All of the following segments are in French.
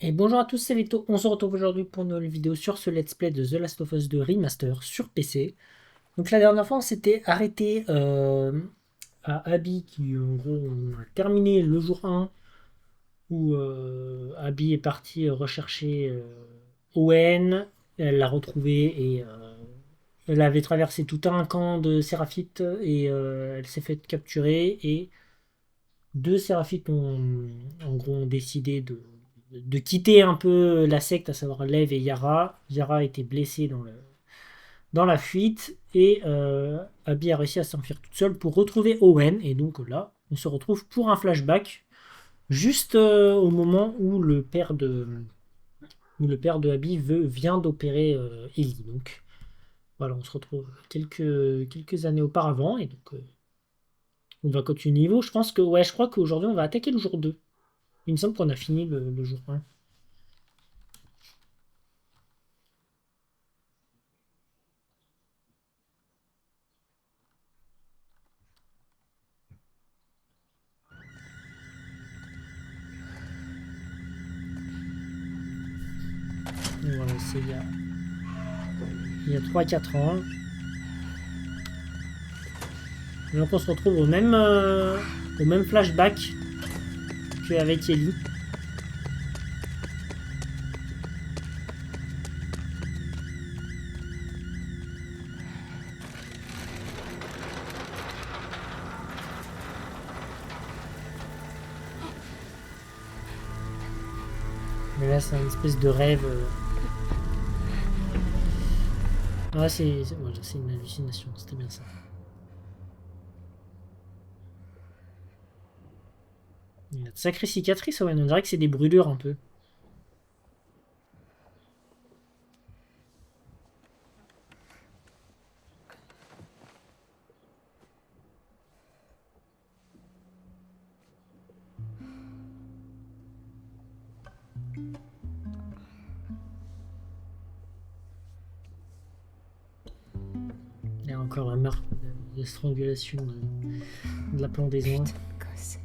Et bonjour à tous, c'est Leto. On se retrouve aujourd'hui pour une nouvelle vidéo sur ce let's play de The Last of Us 2 Remaster sur PC. Donc la dernière fois on s'était arrêté à Abby qui en gros on a terminé le jour 1 où Abby est partie rechercher Owen. Elle l'a retrouvé et elle avait traversé tout un camp de Séraphites et elle s'est fait capturer et deux Séraphites ont en gros ont décidé de quitter un peu la secte, à savoir Lev et Yara. Yara a été blessée dans la fuite et Abby a réussi à s'enfuir toute seule pour retrouver Owen. Et donc là, on se retrouve pour un flashback juste au moment où le père de Abby vient d'opérer Ellie. Donc voilà, on se retrouve quelques années auparavant et donc on va continuer le niveau. Je pense que ouais, je crois qu'aujourd'hui on va attaquer le jour 2. Il me semble qu'on a fini le jour 1. Donc voilà, c'est il y a 3-4 ans. Et donc on se retrouve au même flashback qu'avec Ellie. Mais là c'est une espèce de rêve. Ah voilà, c'est une hallucination, c'était bien ça. Il y a de sacrées cicatrices, ouais, on dirait que c'est des brûlures un peu. Il y a encore la marque de strangulation de la pendaison. Putain de gosse.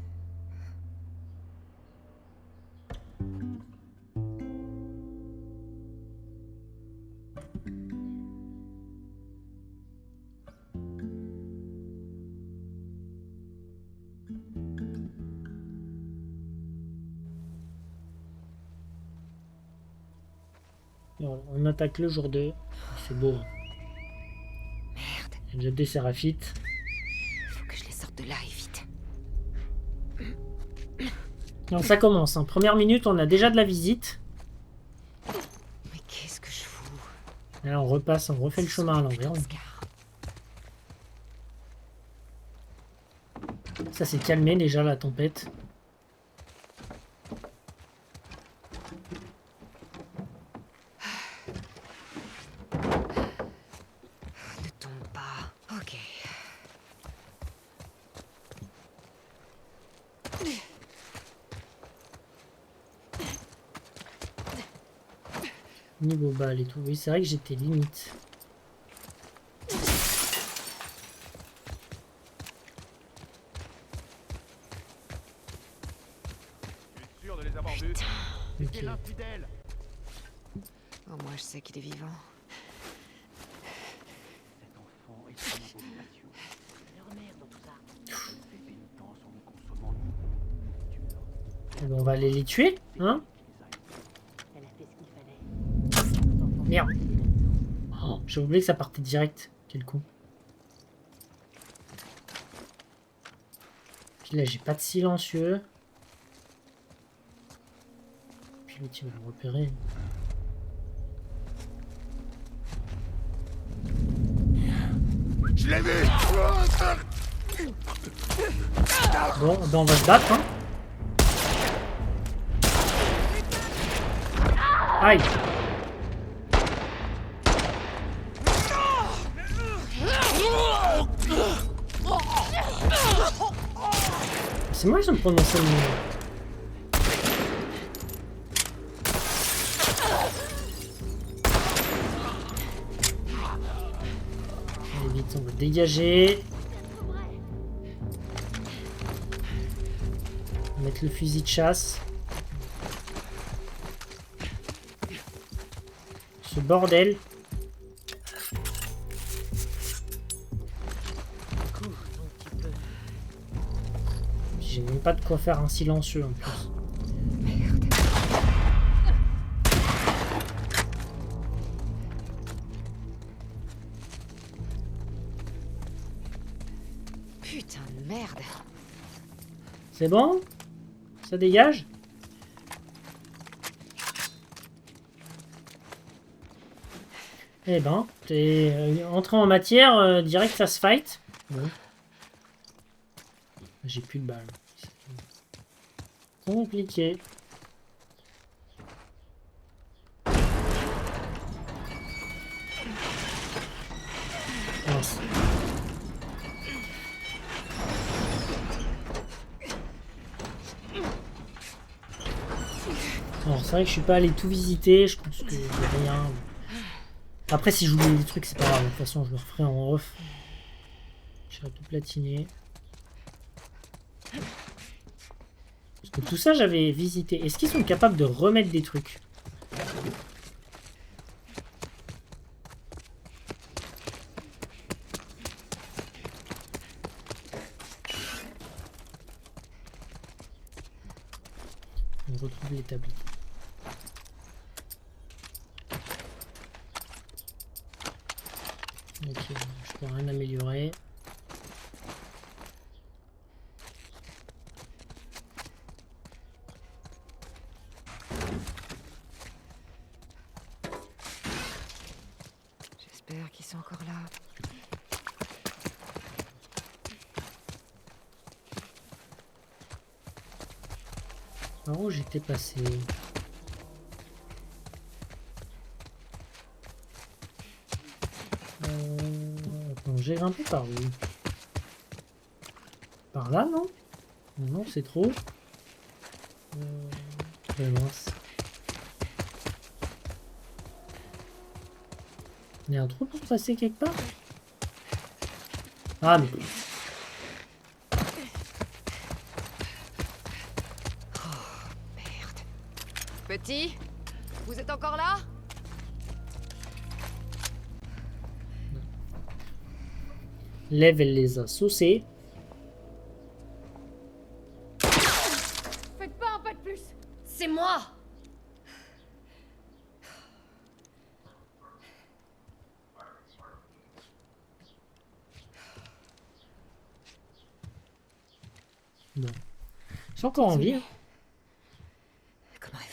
Voilà, on attaque le jour 2. C'est beau. Merde, Il y a déjà des séraphites. faut que je les sorte de là et vite. Donc ça commence. Première minute, on a déjà de la visite. Mais qu'est-ce que je fous? Et là, on repasse, on refait le chemin à l'envers. Ça s'est calmé déjà la tempête. Ne tombe pas. Ok. Niveau balle et tout. Oui, c'est vrai que j'étais limite. Sûr de les avoir vus. Ok. Quel infidèle! Au moins je sais qu'il est vivant. Cet enfant est une abomination. Leur mère dans tout ça. Elle fait pénitence en nous consommant. Eh ben, on va aller les tuer, hein? Elle a fait ce qu'il fallait. Merde. Oh, j'ai oublié que ça partait direct. Quel con. Puis là, j'ai pas de silencieux. Puis l'autre, il va me repérer. Je l'ai vu! Bon, ben on va se battre, hein? Aïe! C'est moi qui me prononcer le nom. Allez vite, on va dégager. On va mettre le fusil de chasse. ce bordel. Cours un petit peu. J'ai même pas de quoi faire un silencieux en plus. Merde. Putain de merde. C'est bon? Ça dégage? Eh ben, t'es entré en matière, direct ça se fight. Bon. J'ai plus de balles. C'est compliqué. Mince. Alors c'est vrai que je suis pas allé tout visiter, je pense que y a rien. Après si j'oublie des trucs c'est pas grave, de toute façon je le referai en off. J'irai tout platiner. Parce que tout ça j'avais visité. Est-ce qu'ils sont capables de remettre des trucs? On retrouve l'établi. Ok, je peux rien améliorer. J'espère qu'ils sont encore là. Par où j'étais passé? Attends, j'ai grimpé par où? Par là, non? Non, c'est trop. Mince. Il y a un trou pour passer quelque part? Ah, mais... Merde. Petit, vous êtes encore là? L'Ève, elle les a saucés. Faites pas un pas de plus. C'est moi. Bon. Je suis encore en vie. Hein. Comment elle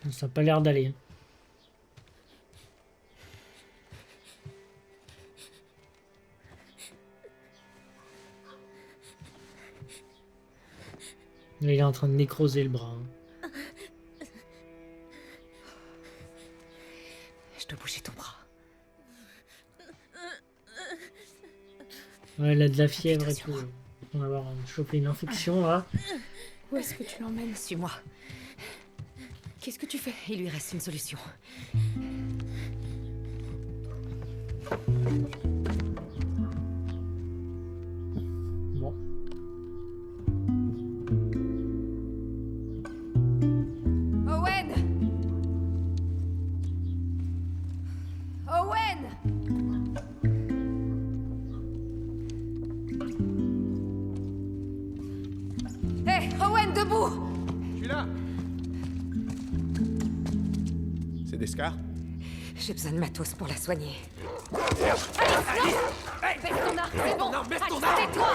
va? Ça n'a pas l'air d'aller. Il est en train de nécroser le bras. Hein. Je dois bouger ton bras. Ouais, elle a de la fièvre et tout. On va avoir chopé une infection là. Où est-ce que tu l'emmènes? Suis-moi. Qu'est-ce que tu fais? Il lui reste une solution. Bon. Owen! Owen! Hé, Owen, debout! Je suis là. C'est des scars? J'ai besoin de matos pour la soigner. Alice, Baisse ton arc, c'est bon! baisse ton Alice, arc. tais-toi!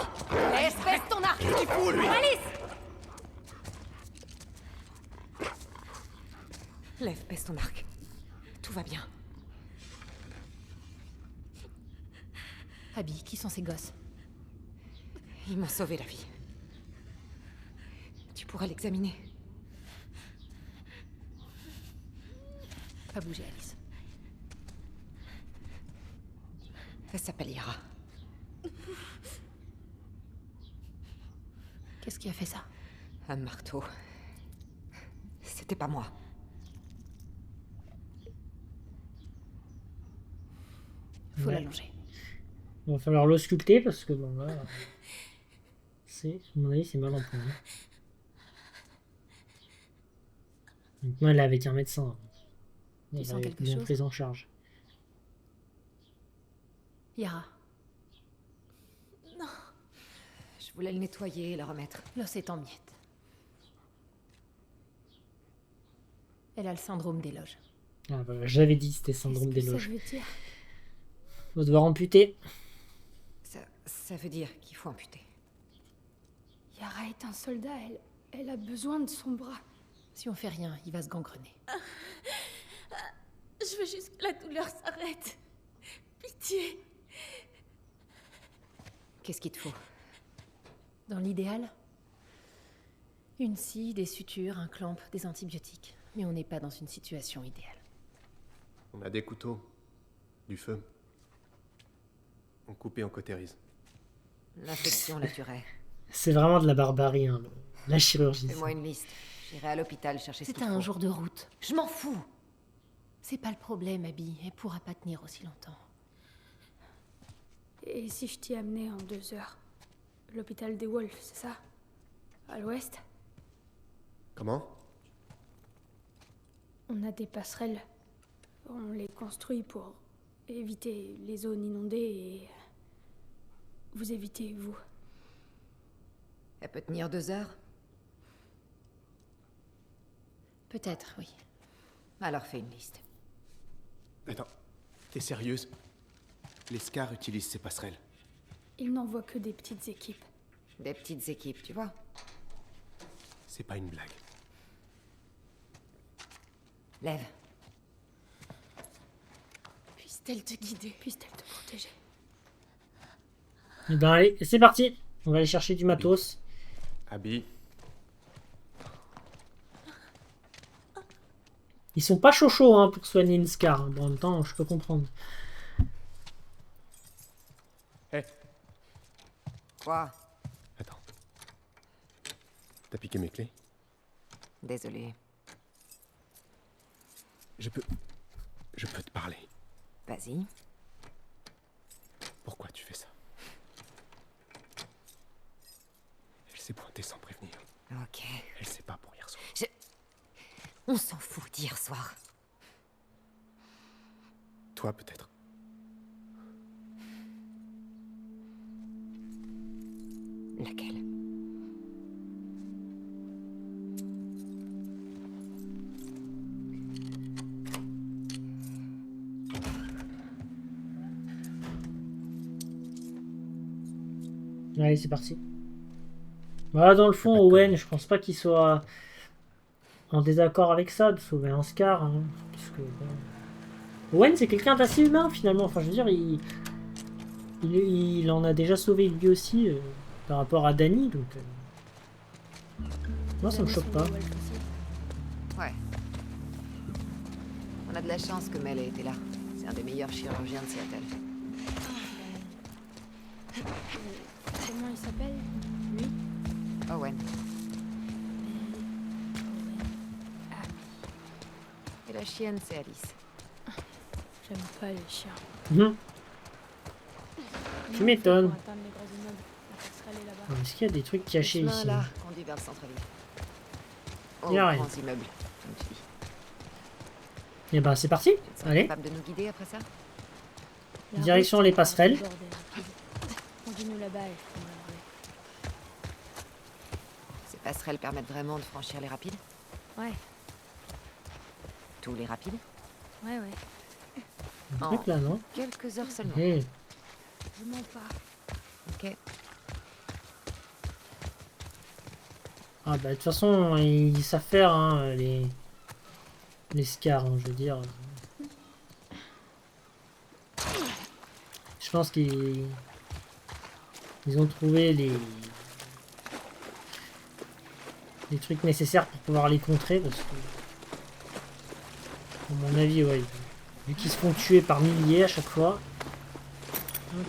Baisse ton arc! Qu'est-ce qu'il fout, lui? Alice! Lève, baisse ton arc. Tout va bien. Abby, qui sont ces gosses? Ils m'ont sauvé la vie. Tu pourras l'examiner. Pas bouger, Alice. Elle s'appelle Yara. Qu'est-ce qui a fait ça? Un marteau. C'était pas moi. Faut Ouais. l'allonger. Il va falloir l'ausculter parce que bon là. C'est, à mon avis, c'est mal en point. Donc moi, elle est avec un médecin. Tu Elle sens va quelque être bien chose prise en charge. Yara, Je voulais le nettoyer et le remettre. l'os est en miettes. Elle a le syndrome des loges. Ah, voilà, j'avais dit c'était Qu'est-ce syndrome que des ça loges. veut dire? Faut devoir amputer. Ça veut dire qu'il faut amputer. Yara est un soldat, elle a besoin de son bras. Si on fait rien, il va se gangrener. Je veux juste que la douleur s'arrête. Pitié. Qu'est-ce qu'il te faut? Dans l'idéal, une scie, des sutures, un clamp, des antibiotiques. Mais on n'est pas dans une situation idéale. On a des couteaux. Du feu. On coupe et on cautérise. L'infection la tuerait. C'est vraiment de la barbarie, hein, la chirurgie. ça. Fais-moi une liste. J'irai à l'hôpital chercher ce C'est qu'il faut. un jour de route. Je m'en fous. C'est pas le problème, Abby. Elle pourra pas tenir aussi longtemps. Et si je t'y amenais en 2 heures? L'hôpital des Wolves, c'est ça? À l'ouest? Comment? On a des passerelles. On les construit pour éviter les zones inondées et... Vous évitez, vous. Elle peut tenir 2 heures? Peut-être, oui. Alors fais une liste. Attends, t'es sérieuse? Les Scars utilisent ces passerelles. Ils n'envoient que des petites équipes. Des petites équipes, tu vois. C'est pas une blague. Lève. Puisse-t-elle te guider? Puisse-t-elle te protéger? Eh ben allez, c'est parti. On va aller chercher du matos. Abby, Ils sont pas chauds hein, pour soigner une scar. Bon, en même temps, je peux comprendre. hé, Quoi? attends. T'as piqué mes clés? Désolé. Je peux te parler. Vas-y. Pourquoi tu fais ça? Elle s'est pointée sans prévenir. Ok. Elle sait pas pour hier soir. On s'en fout d'hier soir. Toi, peut-être. Laquelle? Allez, c'est parti. Voilà, dans le fond, Pas de Owen, conneries. je pense pas qu'il soit en désaccord avec ça, de sauver un scar. Hein, parce que, bon. Owen, c'est quelqu'un d'assez humain, finalement. Enfin, je veux dire, il en a déjà sauvé lui aussi par rapport à Danny. Donc, moi, ça me choque pas. Ouais. On a de la chance que Mel ait été là. C'est un des meilleurs chirurgiens de Seattle. Comment il s'appelle? Lui? Owen. Ah, Et la chienne, c'est Alice. j'aime pas les chiens. Mhm. Tu m'étonnes. Pour atteindre les gros immeubles, la passerelle est là-bas. Est-ce qu'il y a des trucs Le cachés chemin, ici? là, conduit vers le centre-ville. Aux Y a rien. grands immeubles, comme tu dis. Et ben, c'est parti. Tu serais Allez. capable de nous guider après ça? La Direction route les est passerelles. bordée rapide. Continue là-bas et je prendrai le relais. Ces passerelles permettent vraiment de franchir les rapides? Ouais, Tous les rapides? ouais. Un En truc là, non? quelques heures seulement. Eh, Je mens pas. Ok. Ah bah de toute façon ils savent faire hein, les scars, hein, je veux dire. Je pense qu'ils ont trouvé les trucs nécessaires pour pouvoir les contrer parce que à mon avis ouais, vu qu'ils se font tuer par milliers à chaque fois. Hop.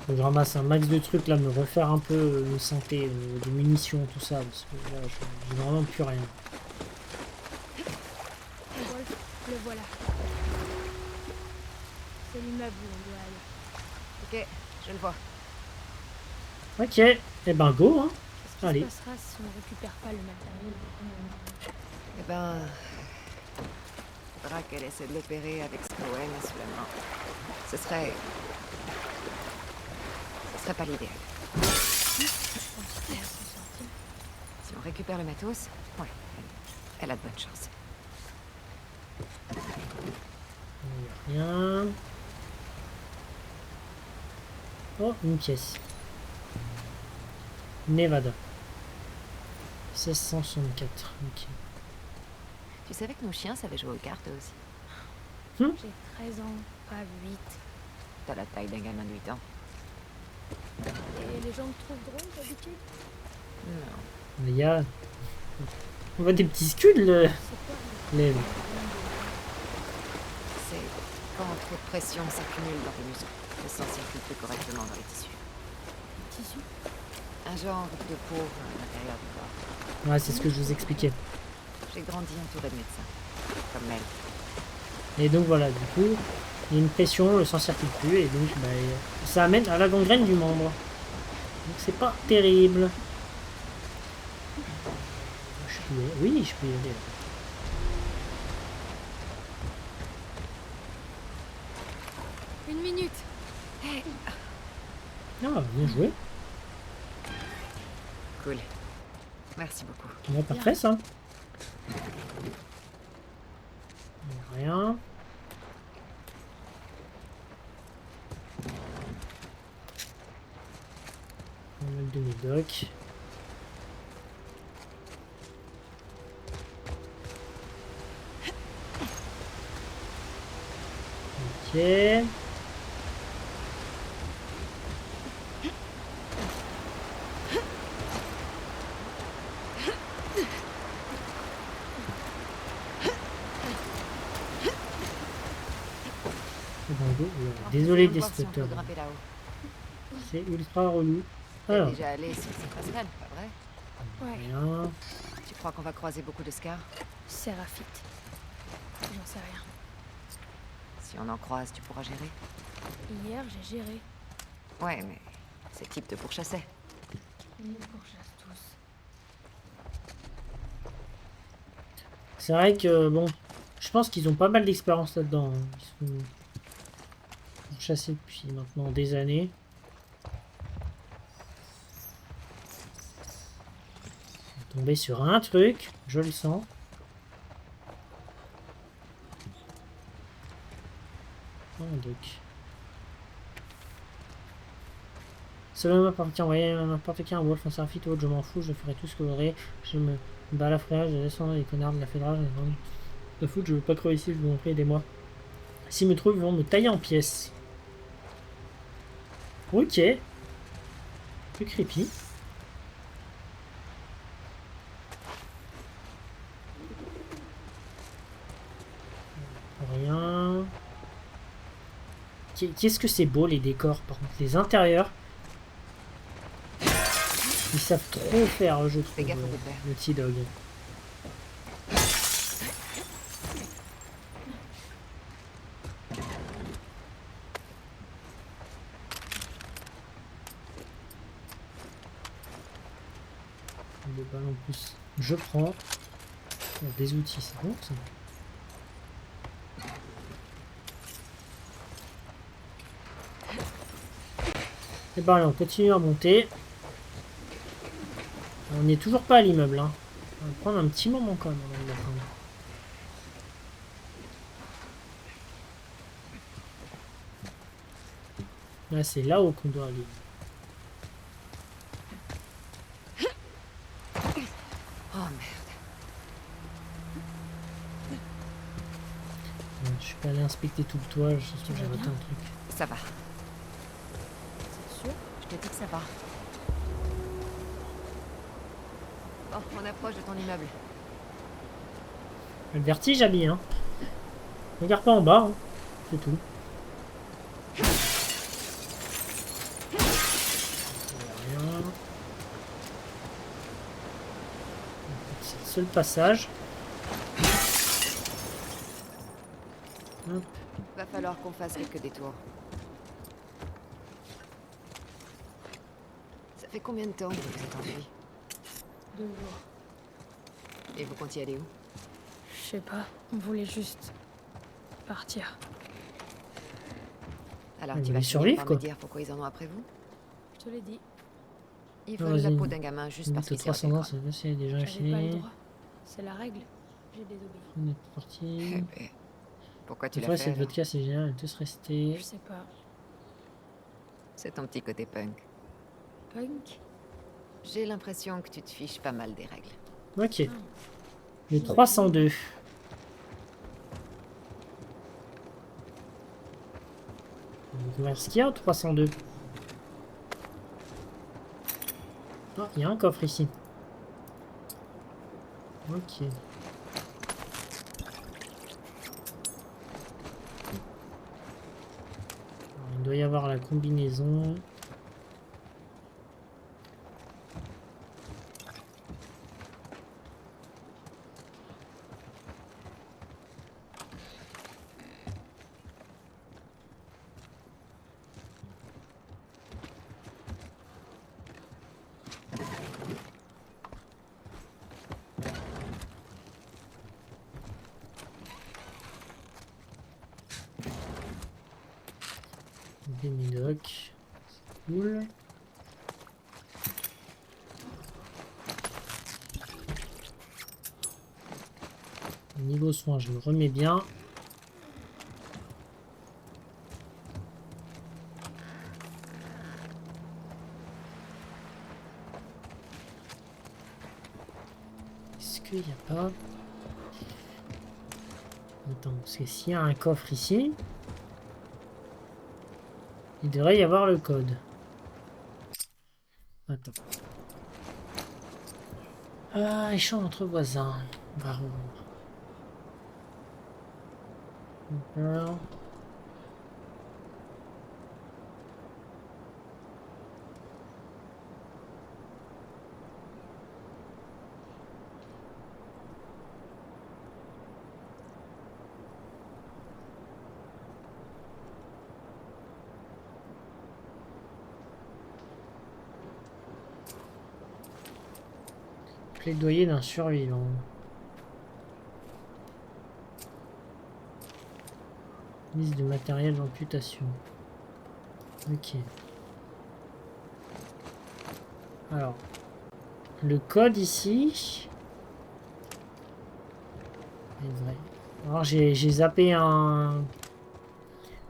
Faut que je ramasse un max de trucs là, me refaire un peu une santé, des munitions, tout ça, parce que là j'ai vraiment plus rien. Wolf, le voilà. C'est l'immeuble où on doit aller. Ok, je le vois. Ok, et ben go hein. Qu'est-ce Allez. Qu'est-ce qui se passera si on récupère pas le matériel? Eh ben... faudra qu'elle essaie de l'opérer avec Scowen sous la main. Ce serait pas l'idéal. Si on récupère le matos, ouais, elle a de bonnes chances. Rien. Oh, une pièce. Nevada. 1664. Ok. Tu savais que nos chiens savaient jouer aux cartes aussi? J'ai 13 ans, pas 8. T'as la taille d'un gamin de 8 ans. Et les gens me trouvent drôle d'habitude? Non. Mais il y a. On voit des petits scuds, le. C'est quoi Les. C'est quand trop de pression s'accumule dans tes muscles. Le sang circule plus correctement dans les tissus. le tissu? Un genre de peau à l'intérieur du corps. Ouais, c'est ce que je vous expliquais. J'ai grandi entouré de médecins. Comme elle. Et donc voilà, du coup, il y a une pression, le sang circule plus, et donc bah, ça amène à la gangrène du membre. Donc c'est pas terrible. Je peux y aller. Oui, je peux y aller. Une minute. Ah, bien joué. Cool. Merci beaucoup. Ouais, parfait ça. Rien. On va le demi-doc. Ok. Désolé des voir si on peut spotters. grimper là-haut. C'est ultra relou. T'es Alors, déjà allé sur cette passerelle, pas vrai? Ouais, rien. Tu crois qu'on va croiser beaucoup de scars? Séraphite. J'en sais rien. Si on en croise, tu pourras gérer? Hier, j'ai géré. Ouais, mais ces types te pourchassaient. Ils nous pourchassent tous. C'est vrai que, bon, je pense qu'ils ont pas mal d'expérience là-dedans. Hein. Ils sont chassés depuis maintenant des années. On est tombé sur un truc, je le sens. Oh, donc. Cela m'appartient, ouais, n'importe qui, un wolf, un seraphite ou autre, je m'en fous, je ferai tout ce que vous voudrez. Je me balafrerai, je descends les connards de la fédérale. De foot, je veux pas crever ici, je vous en prie, aidez-moi. S'ils me trouvent, ils vont me tailler en pièces. Ok. Plus creepy. Rien. Qu'est-ce que c'est beau les décors, par contre. Les intérieurs. Ils savent trop faire, je trouve, Fais gaffe au bout de verre. le T-Dog. Des balles en plus. Je prends. Oh, des outils, c'est bon ça. Et ben allez, on continue à monter. On n'est toujours pas à l'immeuble. Hein. On va prendre un petit moment quand même avant de l'atteindre. Là, c'est là-haut qu'on doit aller. Oh merde. Je suis pas allé inspecter tout le toit, je sais que j'ai raté un truc. Ça va. C'est sûr? Je te dis que ça va. Bon, on approche de ton immeuble. Le vertige, Abby, hein. Regarde pas en bas, hein. C'est tout. Rien. C'est le seul passage. Hop. Va falloir qu'on fasse quelques détours. Ça fait combien de temps que vous êtes enfui? 2 jours. Et vous comptiez aller où? Je sais pas, on voulait juste partir. Alors Vous tu voulez vas survivre, finir par quoi. me dire pourquoi ils en ont après vous? Je te l'ai dit, Ils Ah, volent la vas-y. peau d'un gamin juste parce Limite qu'il s'est raté 300 le ans, crâne. ça va, c'est déjà j'avais pas le fini. droit. C'est la règle. J'ai désobéi. On est parti. Eh ben, pourquoi tu La l'as fois, fait cette alors? vodka, c'est génial, tous rester. Je sais pas. C'est ton petit côté punk. Punk? J'ai l'impression que tu te fiches pas mal des règles. Ok. Non. Le 302. On va découvrir ce qu'il y a au 302. Ah, il y a un coffre ici. Ok. Alors, il doit y avoir la combinaison. Des médocs. C'est cool. Niveau soin, je le remets bien. Est-ce qu'il n'y a pas... Attends, parce que s'il y a un coffre ici, il devrait y avoir le code. Attends. Ah, échange entre voisins. Bravo. D'accord. Plaidoyer d'un survivant. Liste de matériel d'amputation. Ok. Alors. Le code ici. est vrai. Alors j'ai zappé un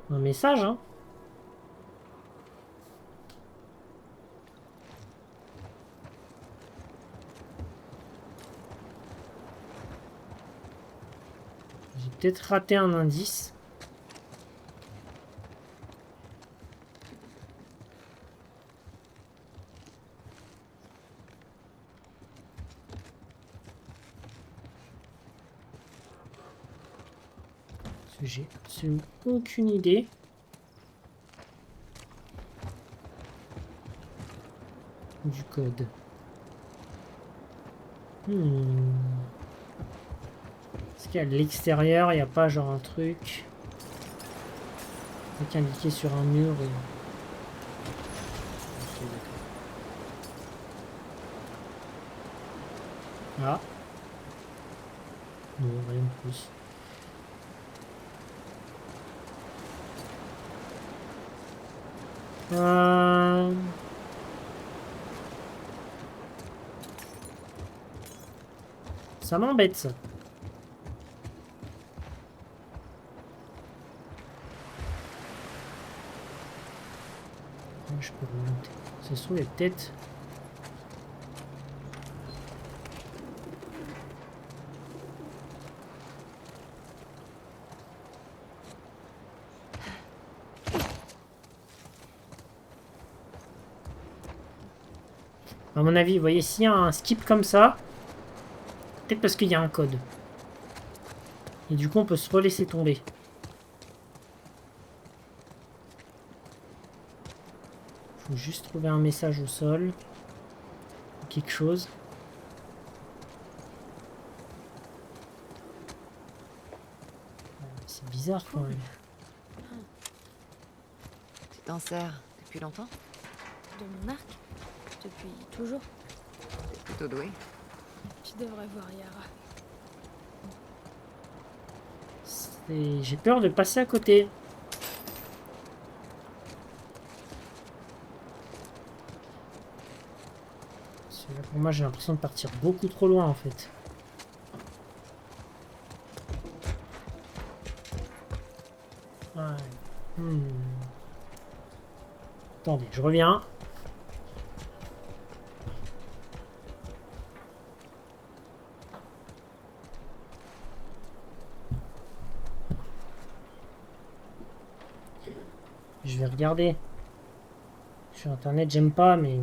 message. Hein. J'ai peut-être raté un indice. J'ai absolument aucune idée. Du code. Est-ce qu'à l'extérieur, il n'y a pas genre un truc avec indiqué sur un mur et... Ok, d'accord. Ah. Non, rien de plus. Ça m'embête ça. Je peux remonter. Ça se trouve, il y a peut-être... À mon avis, vous voyez, s'il y a un skip comme ça, peut-être parce qu'il y a un code. Et du coup, on peut se relaisser tomber. Faut juste trouver un message au sol. Quelque chose. C'est bizarre quand même. Tu t'en sers depuis longtemps? De mon arc? Depuis toujours. T'es plutôt doué. Tu devrais voir Yara. J'ai peur de passer à côté. Là, pour moi, j'ai l'impression de partir beaucoup trop loin en fait. Ouais. Attendez, je reviens. Je vais regarder. Sur internet, j'aime pas, mais...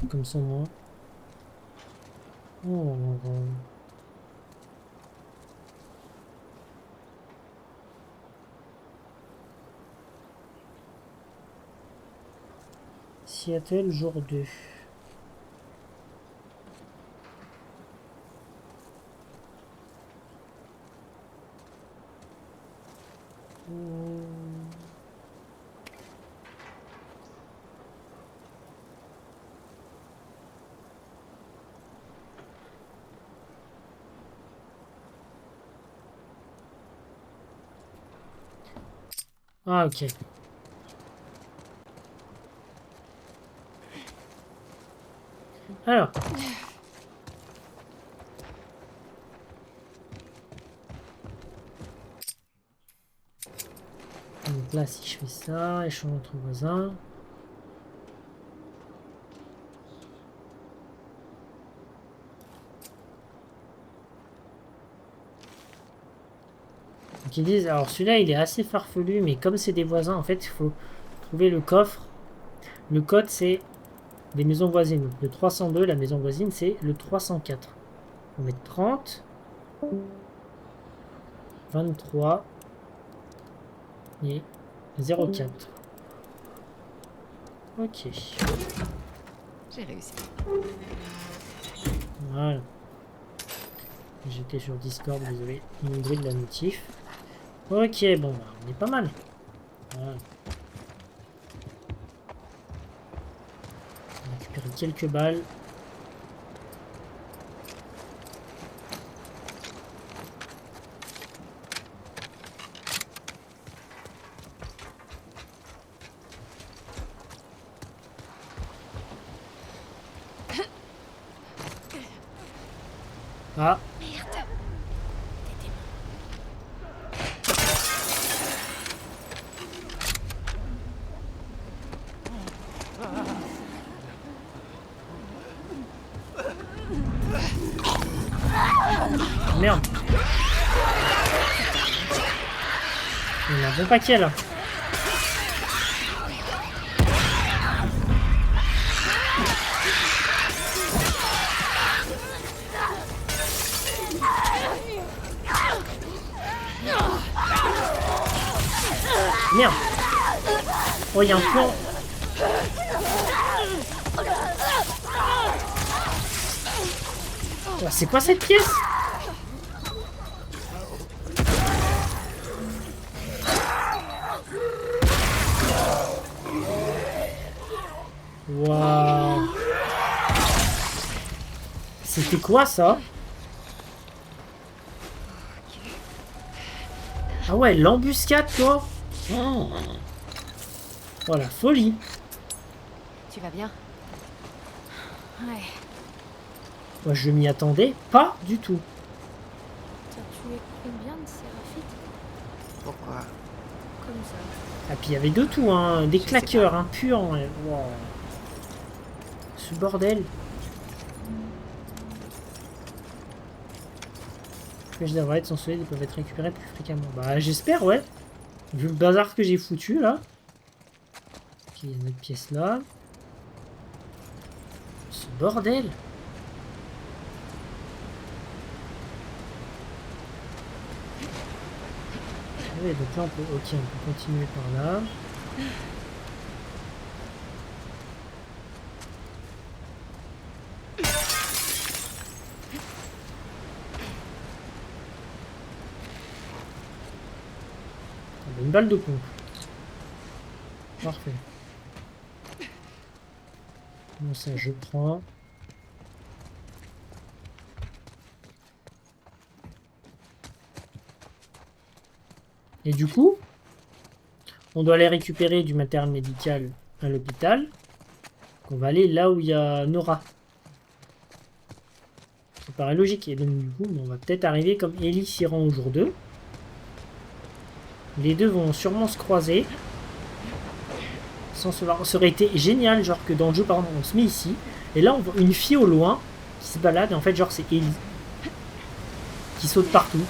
Comme son nom. Oh. Seattle, jour 2. Ah, ok. Alors. Donc là, si je fais ça, échange entre voisins. Donc ils disent, alors celui-là, il est assez farfelu, mais comme c'est des voisins, en fait, il faut trouver le coffre. Le code, c'est des maisons voisines. Donc le 302, la maison voisine, c'est le 304. On va mettre 30, 23 et 04. Ok. J'ai réussi. Voilà. J'étais sur Discord, désolé. Une grille de la notif. Ok, bon, bah, on est pas mal. Voilà. On a récupéré quelques balles. Ah. Merde. Il y a un bon paquet là. Merde. Oh, il y a un plan. Oh, c'est quoi cette pièce? Waouh. C'était quoi ça? Ah ouais, l'embuscade quoi. Oh la folie. Tu vas bien? Ouais. Moi je m'y attendais pas du tout. T'as tué combien de séraphites? Pourquoi? Comme ça. Ah puis il y avait de tout, hein. Des claqueurs, hein, puants. Ouais. Wow. Ce bordel. Les d'Arvalète sont solides et peuvent être récupérés plus fréquemment. Bah j'espère, ouais. Vu le bazar que j'ai foutu là. Ok, il y a une autre pièce là. Ce bordel. Oui, donc là on peut, ok, on peut continuer par là. Une balle de pompe. Parfait. Bon, ça, je prends. Et du coup, on doit aller récupérer du matériel médical à l'hôpital. Donc on va aller là où il y a Nora. Ça paraît logique. Et donc du coup, on va peut-être arriver comme Ellie s'y rend au jour 2. Les deux vont sûrement se croiser. Sans se voir. Ça aurait été génial, genre que dans le jeu, par exemple, on se met ici. Et là, on voit une fille au loin qui se balade. Et en fait, genre, c'est Ellie. Qui saute partout.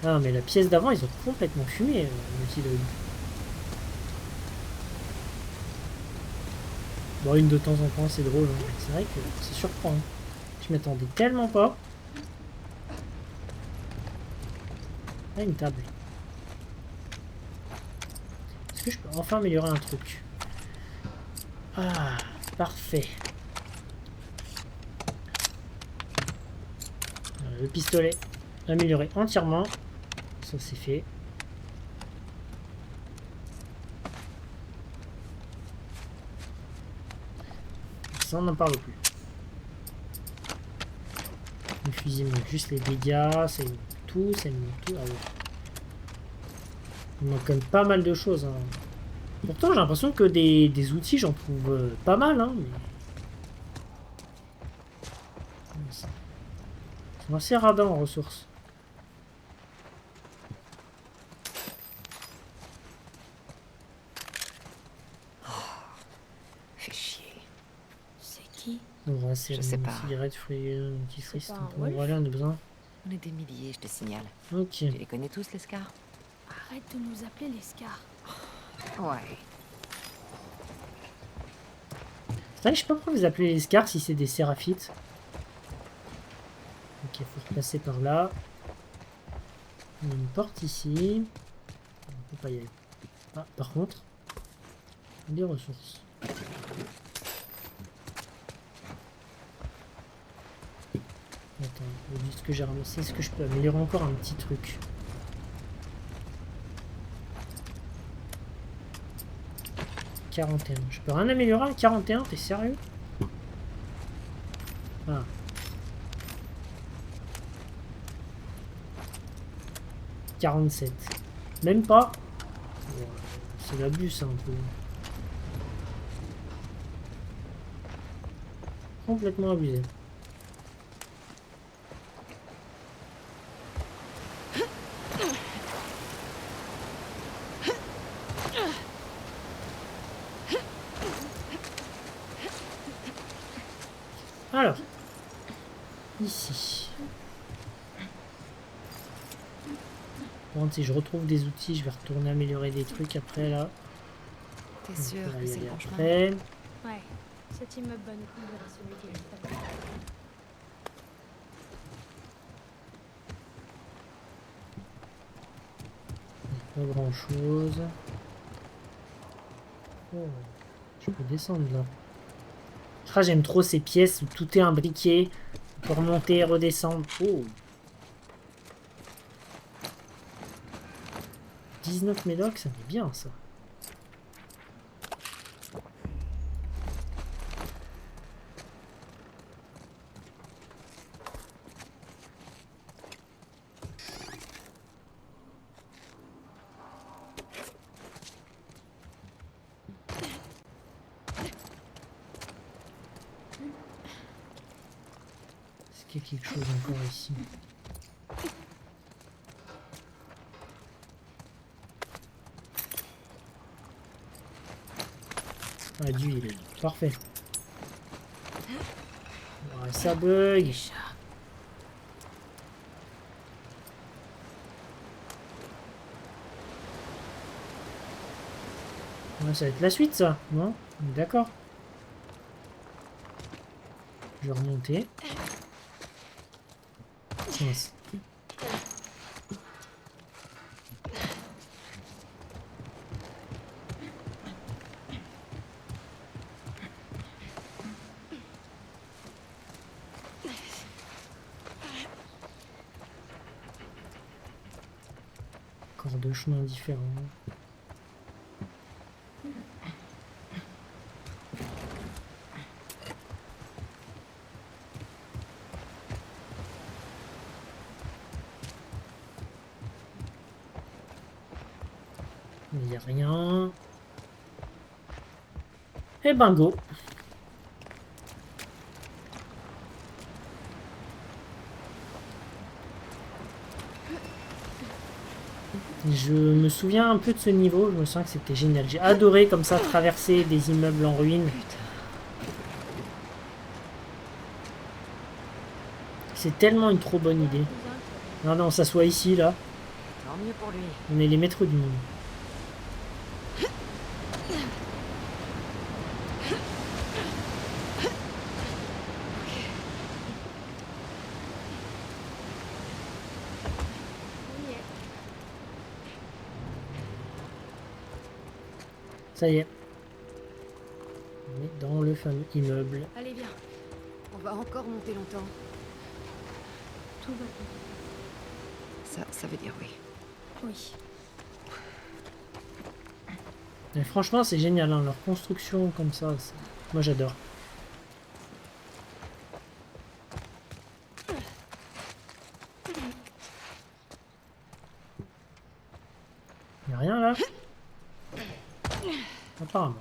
Ah, mais la pièce d'avant, ils ont complètement fumé, Naughty Dog. Bon, une de temps en temps, c'est drôle. Hein. C'est vrai que c'est surprenant. Je m'attendais tellement pas. Ah, une table. Est-ce que je peux enfin améliorer un truc? Ah, parfait. Le pistolet amélioré entièrement. Ça, c'est fait. Ça, on n'en parle plus. Le fusil monte juste les dégâts, ça monte tout, ça monte tout. Ah ouais. Il manque quand même pas mal de choses. Hein. Pourtant, j'ai l'impression que des outils, j'en trouve pas mal. Hein, mais... C'est assez radin en ressources. Fais chier. C'est qui? On va c'est Je sais une pas. cigarette, fruits, petit C'est triste. pas un On wolf? va aller, on a besoin. On est des milliers, je te signale. Ok. Tu les connais tous, les Scars? Arrête de nous appeler les Scars. Ouais. C'est vrai que je sais pas pourquoi vous appelez les Scars si c'est des séraphites. Ok, faut repasser par là. Il y a une porte ici. On peut pas y aller. Ah, par contre, des ressources. Attends, vu ce que j'ai ramassé, est-ce que je peux améliorer encore un petit truc? « 41. Je peux rien améliorer à 41? T'es sérieux? Ah. « 47. Même pas? Ouais, c'est l'abus, ça, un peu. Complètement abusé. Alors, ici. Par contre, si je retrouve des outils, je vais retourner améliorer des trucs après là. T'es Donc, sûr on va que y c'est le aller bon chemin? après. Ouais, cet immeuble va nous conduire à celui qui est juste après. Pas grand chose. Oh, je peux descendre là. Ah, j'aime trop ces pièces où tout est imbriqué. Pour remonter et redescendre. Oh. 19 médocs, ça fait bien ça. Est-ce qu'il y a quelque chose encore ici? Ah, d'huile. Parfait. Ouais, ça bug. Ouais, ça va être la suite, ça. Non? D'accord. Je vais remonter. Mince. Encore deux chemins différents. Il n'y a rien. Et ben go. Je me souviens un peu de ce niveau, je me sens que c'était génial. J'ai adoré comme ça traverser des immeubles en ruine. C'est tellement une trop bonne idée. Non, non, on s'assoit ici, là. Tant mieux pour lui. On est les maîtres du monde. Ça y est. On est dans le fameux immeuble. Allez, viens. On va encore monter longtemps. Tout va bien. Ça veut dire oui. Oui. Mais franchement, c'est génial, hein, leur construction comme ça. Moi, j'adore. Il n'y a rien là? Apparemment.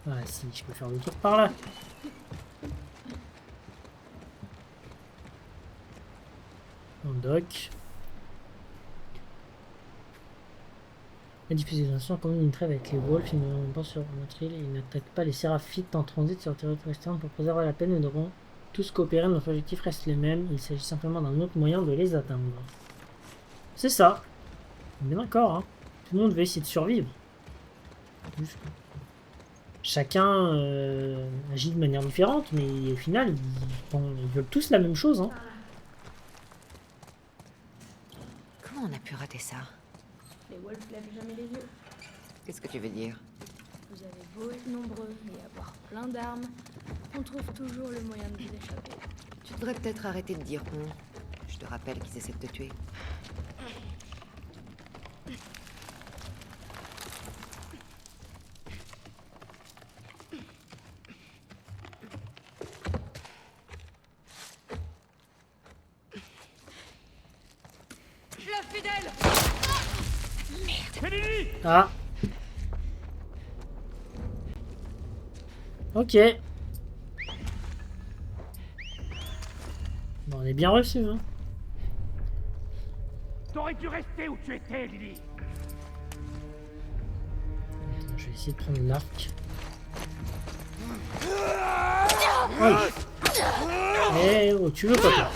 Ah si, je peux faire le tour par là. On dock. La diffusion commune une trêve avec les Wolves, ils ne vont pas sur notre île et ils n'attaquent pas les Séraphites en transit sur le territoire externe pour préserver la peine. Nous devrons tous coopérer, notre objectif reste le même, il s'agit simplement d'un autre moyen de les atteindre. C'est ça. On est d'accord, hein. Tout le monde veut essayer de survivre. Juste que chacun agit de manière différente, mais au final, ils veulent tous la même chose, hein. Comment on a pu rater ça? Les Wolves lèvent jamais les yeux. Qu'est-ce que tu veux dire? Vous avez beau être nombreux et avoir plein d'armes, on trouve toujours le moyen de vous échapper. Tu devrais peut-être arrêter de dire on. Je te rappelle qu'ils essaient de te tuer. Ah. Ok. Bon, on est bien reçu, hein. T'aurais dû rester où tu étais, Lily. Attends, je vais essayer de prendre l'arc. Oh. Eh oh, tu veux pas toi?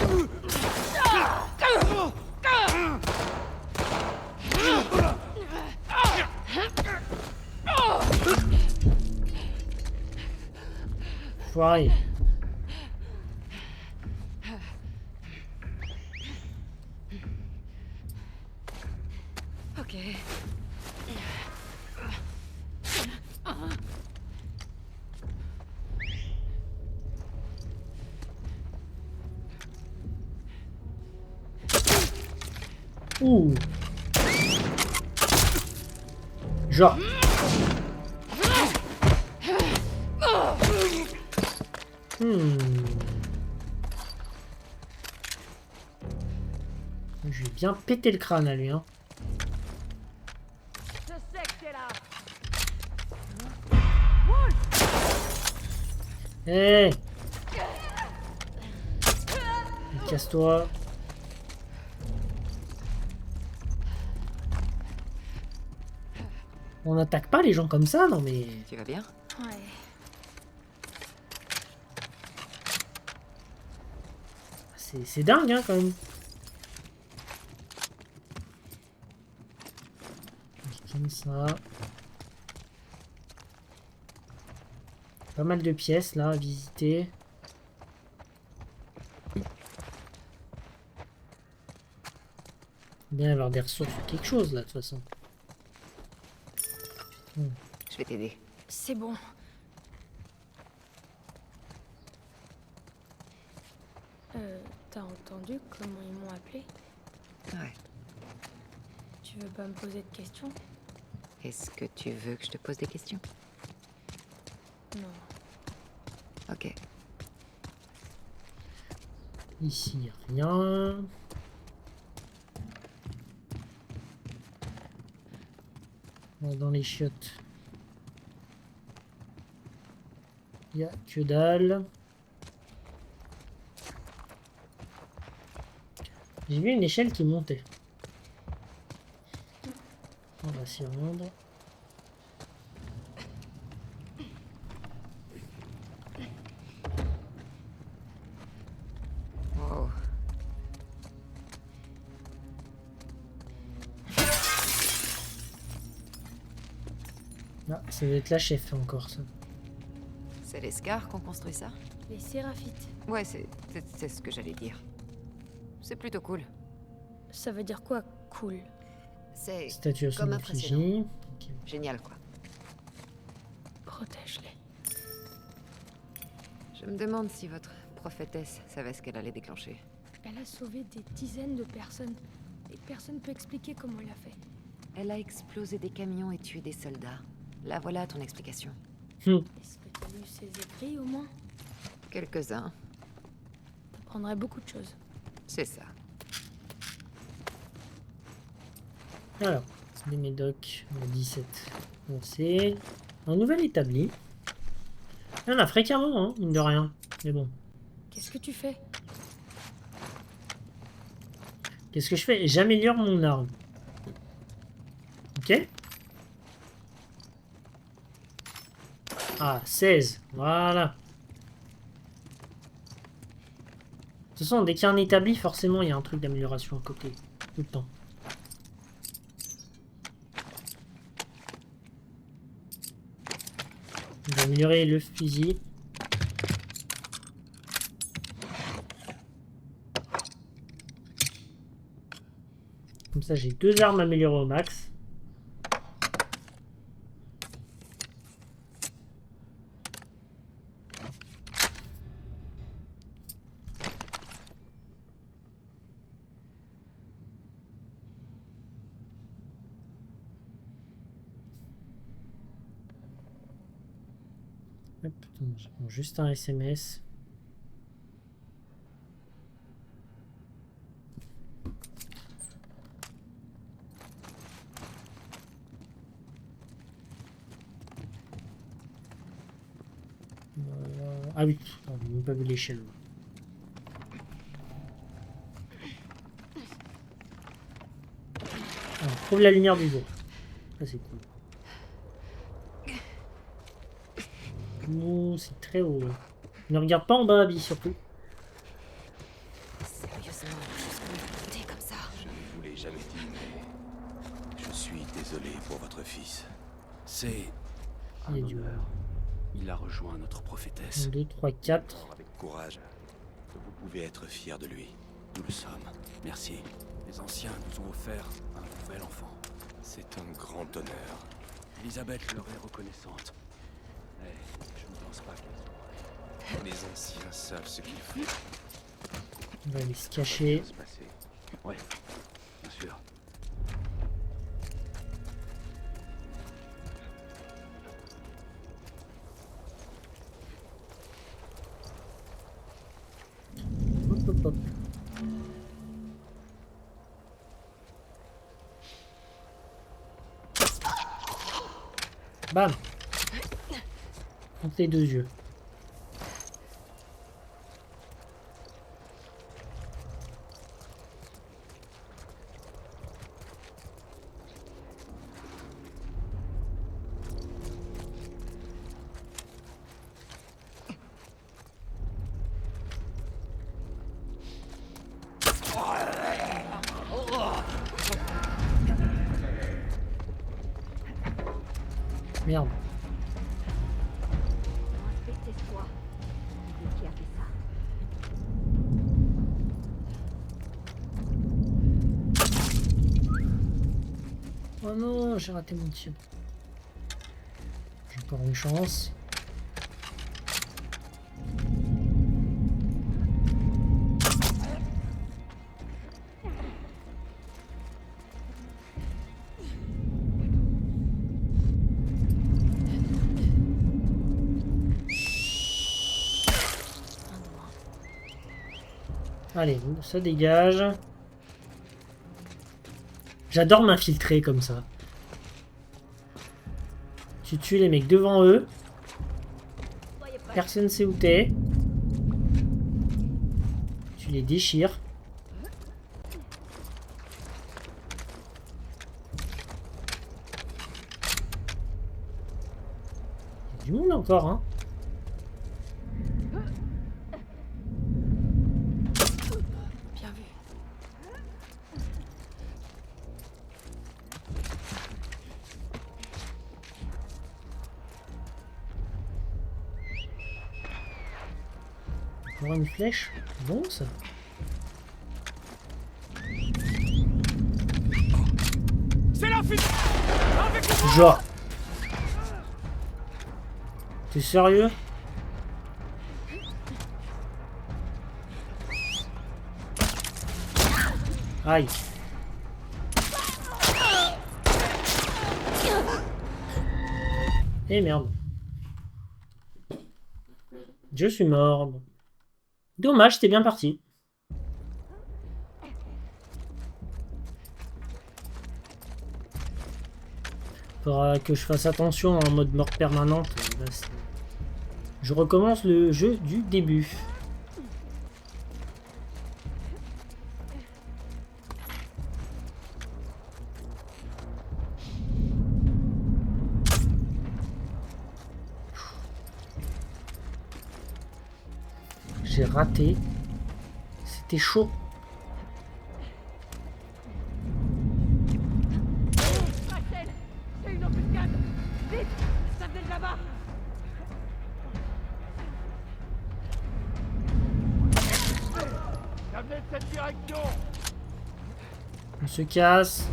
Foiré. Ok. Ouh. Genre. Je vais bien péter le crâne à lui, hein. Je sais que t'es là. Hé. Casse-toi. On n'attaque pas les gens comme ça, non mais... Tu vas bien? Ouais. C'est dingue, hein, quand même. Comme ça. Pas mal de pièces, là, à visiter. Bien avoir des ressources ou quelque chose, là, de toute façon. Je vais t'aider. C'est bon. T'as entendu entendu comment ils m'ont appelé? Ouais. Tu veux pas me poser de questions? Est-ce que tu veux que je te pose des questions? Non. Ok. Ici, rien. Dans les chiottes. Il y a que dalle. J'ai vu une échelle qui montait. On va s'y rendre. Wow. Ah, ça doit être la chef encore ça. C'est les Scars qu'on construit ça? Les séraphites. Ouais, c'est ce que j'allais dire. C'est plutôt cool. Ça veut dire quoi, cool? C'est Statue à son comme impressionnant. effigie. Ok. Génial, quoi. Protège-les. Je me demande si votre prophétesse savait ce qu'elle allait déclencher. Elle a sauvé des dizaines de personnes. Et personne peut expliquer comment elle a fait. Elle a explosé des camions et tué des soldats. Là, voilà ton explication. Est-ce que t'as lu ses écrits, au moins? Quelques-uns, T'apprendrais beaucoup de choses. c'est ça. Alors, c'est des médocs. On a 17. On sait. Un nouvel établi. Il y en a fréquemment, hein, mine de rien. Mais bon. Qu'est-ce que tu fais? Qu'est-ce que je fais? J'améliore mon arme. Ok. Ah, 16. Voilà. De toute façon, dès qu'il y a un établi, forcément, il y a un truc d'amélioration à côté. Tout le temps. On va améliorer le fusil. Comme ça, j'ai 2 armes améliorées au max. Hop, attends, je prends juste un SMS. Ah oui, on n'a même pas vu l'échelle. On trouve la lumière du jour. Ça c'est cool. Oh, c'est très haut. Ne regarde pas en bas, Abby, surtout. Sérieusement, jusqu'où t'es comme ça? Je ne vous l'ai jamais dit, mais je suis désolé pour votre fils. C'est Il y Un a du honneur. Il a rejoint notre 1, prophétesse. 2, 3, 4. avec courage que vous pouvez être fier de lui. Nous le sommes. Merci. Les anciens nous ont offert un nouvel enfant. C'est un grand honneur. Elisabeth leur est reconnaissante. Mais je ne pense pas qu'elle soit. Les anciens savent ce qu'il faut. On va aller se cacher. Se passer. Ouais, bien sûr. Hop, hop, hop. Bam. Entre les 2 yeux. Merde. Respectez-toi. C'est qui a fait ça? Oh non, j'ai raté mon tir. J'ai encore une chance. Allez, ça dégage. J'adore m'infiltrer comme ça. Tu tues les mecs devant eux. Personne sait où t'es. Tu les déchires. Il y a du monde encore, hein. Bien vu. Encore une flèche. Bon, ça. C'est la fuite. Genre. T'es sérieux? Aïe. Eh merde. Je suis mort. Dommage, c'était bien parti. Faudra que je fasse attention en mode mort permanente. Là, je recommence le jeu du début. J'ai raté. C'était chaud. Rachel, c'est une embuscade. Vite, ça vient de là-bas. Ça venait de cette direction. On se casse.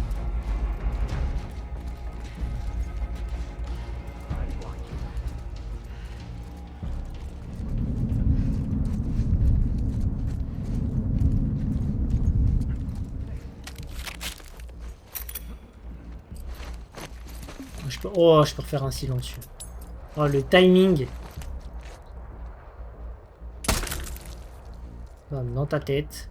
Oh, je peux refaire un silencieux. Oh, le timing. Bam, dans ta tête.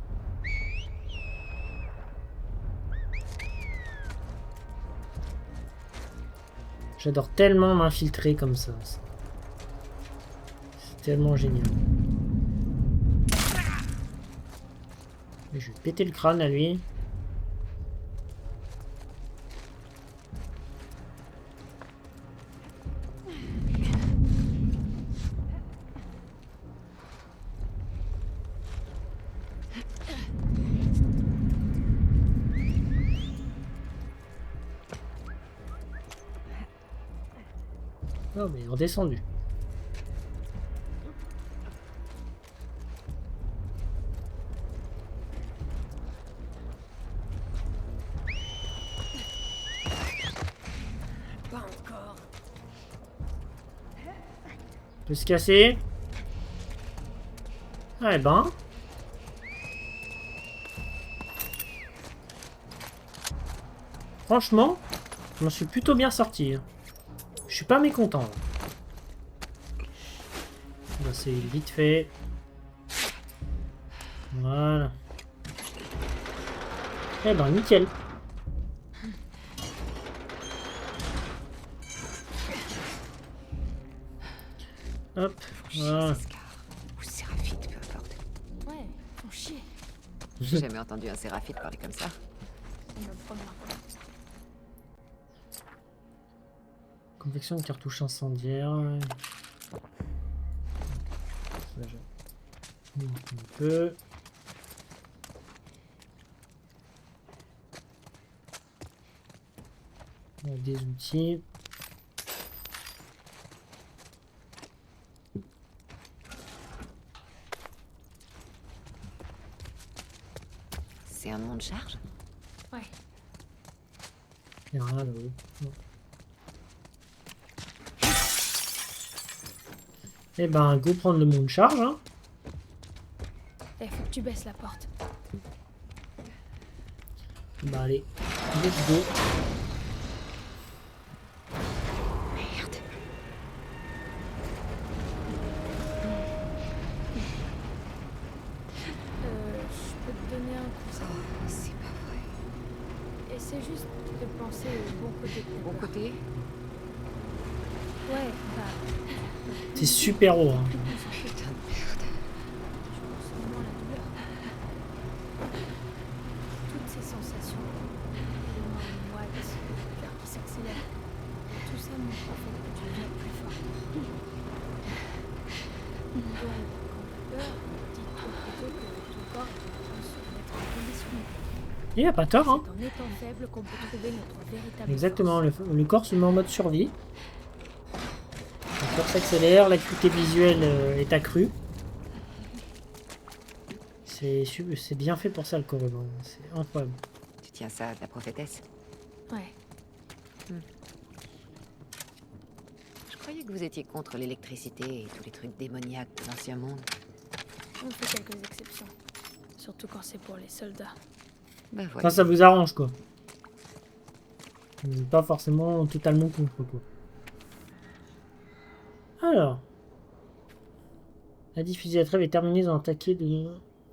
J'adore tellement m'infiltrer comme ça. C'est tellement génial. Et je vais péter le crâne à lui. Oh, mais en descendu. Pas encore. Peut se casser. Ah, eh ben. Franchement, je m'en suis plutôt bien sorti. Je suis pas mécontent. Là, c'est vite fait. Voilà. Eh ben, nickel. Hop, voilà. Ou séraphite, peu importe. Ouais, font chier. J'ai jamais entendu un séraphite parler comme ça. C'est notre première fois. Confection de cartouches incendiaires. Là, un peu. On a des outils. C'est un monde charge? Ouais. Il y a rien là-haut. Non. Eh ben, go prendre le monde charge. Hein. Eh, faut que tu baisses la porte. Bah allez, let's go. Merde. penser au bon côté de ta Bon peur. côté. Ouais, bah, C'est super haut. Hein. Putain de merde. tu ressens moins la douleur. Toutes ces sensations, les mains moites, le cœur qui s'accélère, tout ça montre en fait que tu deviens plus fort. Donc, quand t'as peur, dis-toi plutôt que ton corps est en train de se mettre en condition. Il a pas tort. Hein. C'est en étant faible qu'on peut trouver notre véritable Exactement, force. le corps se met en mode survie. Le corps s'accélère, l'acuité visuelle est accrue. C'est bien fait pour ça le Corbeau, c'est incroyable. Tu tiens ça de la prophétesse? Ouais. Je croyais que vous étiez contre l'électricité et tous les trucs démoniaques de l'ancien monde. On fait quelques exceptions. Surtout quand c'est pour les soldats. Ben voilà. Ça vous arrange quoi. Vous n'êtes pas forcément totalement contre quoi. Alors. La diffusée à trêve est terminée, ils ont attaqué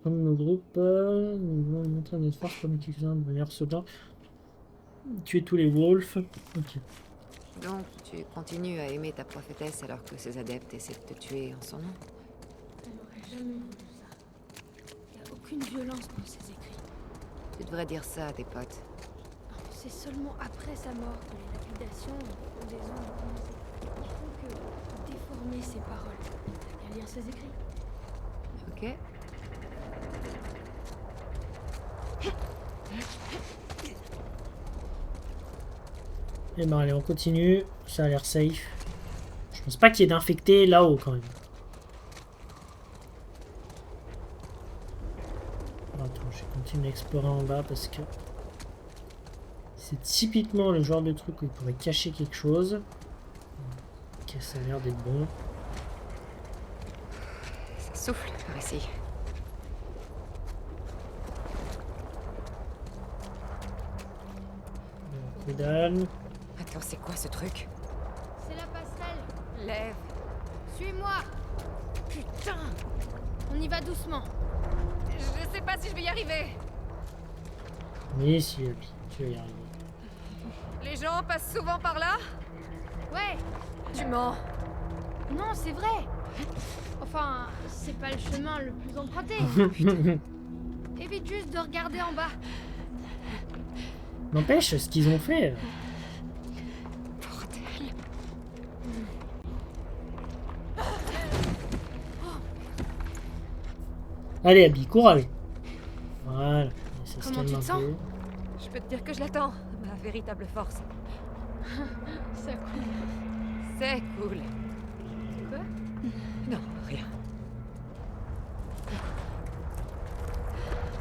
comme nos groupes. Nous voulons montrer notre force comme quelques-uns de meilleurs soldats. Tuer tous les wolves. Ok. Donc, tu continues à aimer ta prophétesse alors que ses adeptes essaient de te tuer en son nom? Elle n'aurait jamais voulu ça. Il n'y a aucune violence dans ses écrits. Tu devrais dire ça à tes potes. C'est seulement après sa mort que les lapidations ou des ondes ont commencé. Il faut que déformer ses paroles. T'as qu'à lire ses écrits. Ok? Et ben allez, on continue. Ça a l'air safe. Je pense pas qu'il y ait d'infectés là-haut quand même. Attends, je vais continuer à explorer en bas parce que c'est typiquement le genre de truc où il pourrait cacher quelque chose. Ok, ça a l'air d'être bon. Ça souffle par ici. Que dalle. Attends, c'est quoi ce truc? C'est la passerelle. Lève. Suis-moi. Putain! On y va doucement. Je sais pas si je vais y arriver. Oui, si, tu vas y arriver. Les gens passent souvent par là? Ouais. Tu mens. Non, c'est vrai. Enfin, c'est pas le chemin le plus emprunté. Évite juste de regarder en bas. N'empêche, ce qu'ils ont fait. Bordel. Allez, Abby, cours, allez. Voilà. Ça se Comment calme tu un te sens peu. Je peux te dire que je l'attends. Ma véritable force. Ça coule. C'est cool. Quoi? Non, rien.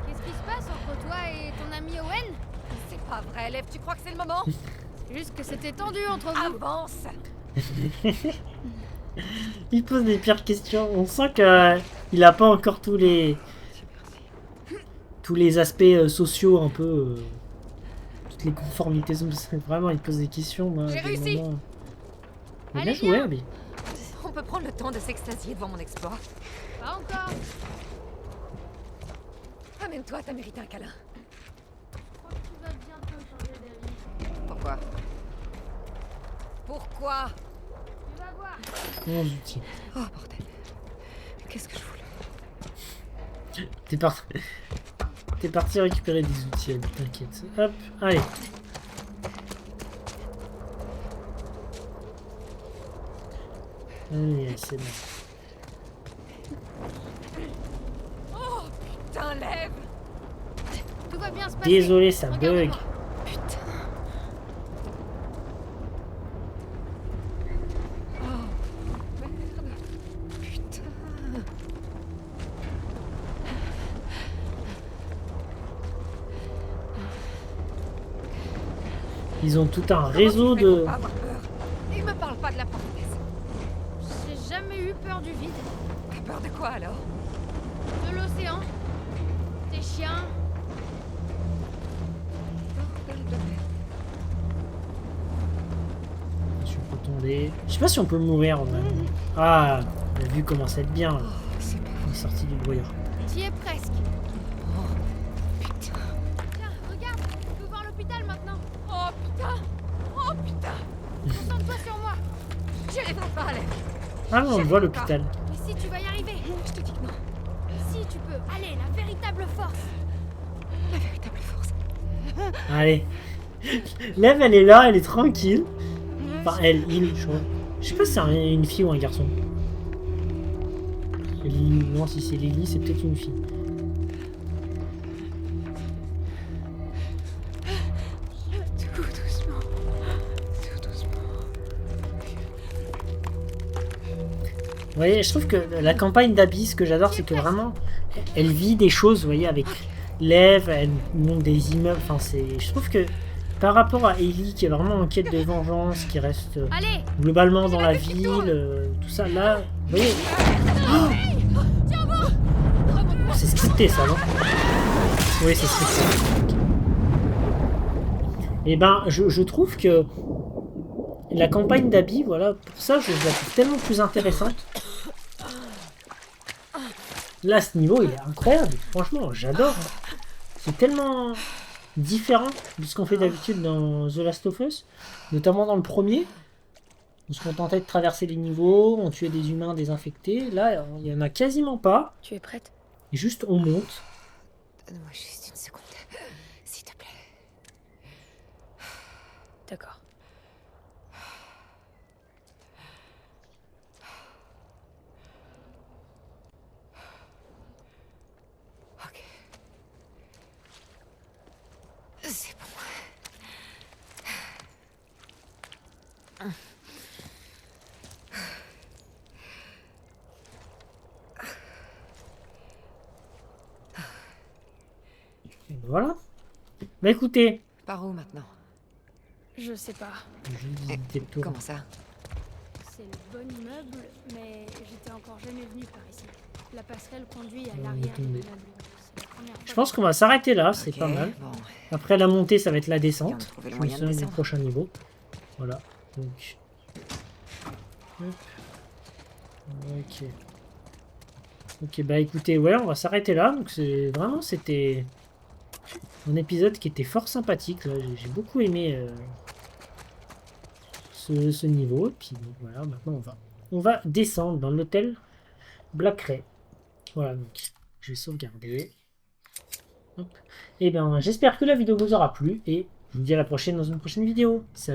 Qu'est-ce qui se passe entre toi et ton ami Owen? C'est pas vrai, Lève, tu crois que c'est le moment? C'est juste que c'était tendu entre vous. Avance! Il pose des pires questions. On sent que il a pas encore tous les aspects sociaux un peu, toutes les conformités. Vraiment, il pose des questions. Moi, J'ai des réussi. moments. Mais Allez, bien joué, Abby. On peut prendre le temps de s'extasier devant mon exploit. Pas encore. Amène-toi, t'as mérité un câlin. Je crois que tu vas bientôt changer d'avis. Pourquoi? Pourquoi? Tu vas voir. 11 outils. Oh bordel. Qu'est-ce que je voulais? T'es parti récupérer des outils, Abby, t'inquiète. Hop, allez. Allez, c'est bon. Oh putain, Lève! Tout va bien se passer. Désolé, ça bug. Regarde-moi. Putain. Oh merde. Putain. Ils ont tout un réseau Comment tu fais pour de... pas avoir peur? Et me parle pas de la prophétesse. J'ai jamais eu peur du vide. T'as peur de quoi alors? De l'océan. Des chiens. Bordel de merde. Je peux tomber. Je sais pas si on peut mourir vraiment. Ah, la vue commence à être bien. Là. Oh, c'est pas... On est sorti du brouillard. T'y es presque. Oh, putain. Tiens, regarde. Tu peux voir l'hôpital maintenant. Oh putain! Oh putain! Concentre-toi sur moi! J'y arriverai pas, allez. Ah non, on voit l'hôpital. Mais si tu vas y arriver, Je te dis que non. si tu peux, allez, la véritable force. La véritable force. Allez. Lève, elle est là, elle est tranquille. Enfin, il, je crois. Je sais pas si c'est une fille ou un garçon. Lily, non, si c'est Lily, c'est peut-être une fille. Tout doucement. Tout doucement. Vous voyez, je trouve que la campagne d'Abby, ce que j'adore, c'est que vraiment, elle vit des choses, vous voyez, avec l'Ève, elle monte des immeubles. Enfin, c'est. Je trouve que par rapport à Ellie, qui est vraiment en quête de vengeance, qui reste Allez, globalement dans la ville, tout ça, là, vous voyez. Oh, c'est scripté, ça, non? Oui, c'est scripté. Et ben, je trouve que la campagne d'Abby, voilà, pour ça, je la trouve tellement plus intéressante. Là, ce niveau, il est incroyable. Franchement, j'adore. C'est tellement différent de ce qu'on fait d'habitude dans The Last of Us, notamment dans le premier. On se contentait de traverser les niveaux, on tuait des humains désinfectés. Là, il n'y en a quasiment pas. Tu es prête? Et juste, on monte. Donne-moi juste une seconde. S'il te plaît. D'accord. Ok. C'est bon. Et voilà. Bah écoutez, Par où maintenant? je sais pas. je vais visiter le tour. Comment ça? C'est le bon immeuble, mais j'étais encore jamais venu par ici. La passerelle conduit à On est l'arrière de tombé. l'immeuble. C'est la première fois Je pense qu'on va s'arrêter là, c'est Ok, pas mal. Bon. Après la montée, ça va être la Bien descente. de trouver le Je me moyen de souviens du descendre. prochain niveau. Voilà. Donc. Hop. Ok. Ok, bah écoutez, ouais, on va s'arrêter là. Donc c'est vraiment, c'était un épisode qui était fort sympathique. Là. J'ai beaucoup aimé ce niveau. Et puis donc, voilà, maintenant on va descendre dans l'hôtel Black Ray. Voilà, donc je vais sauvegarder. Hop. Et bien, j'espère que la vidéo vous aura plu et je vous dis à la prochaine dans une prochaine vidéo. Salut.